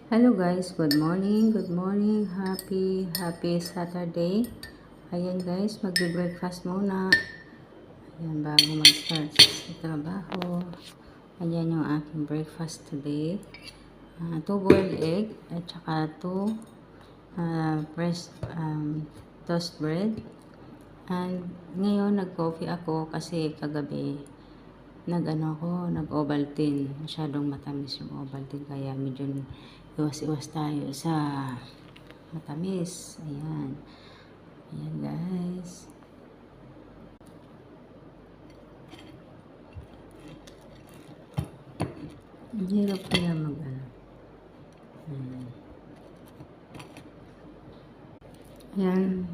Hello guys, good morning, happy Saturday. Ayan guys, magbe-breakfast muna. Ayan, bago mag-start sa trabaho. Ayan yung aking breakfast today. 2 boiled egg at saka 2 fresh toast bread. And ngayon nag-coffee ako kasi kagabi nag-Ovaltine. Masyadong matamis yung Ovaltine kaya medyo iwas-iwas tayo sa matamis. Ayan. Ayan guys. Ang hirap kaya Ayan. Ayan.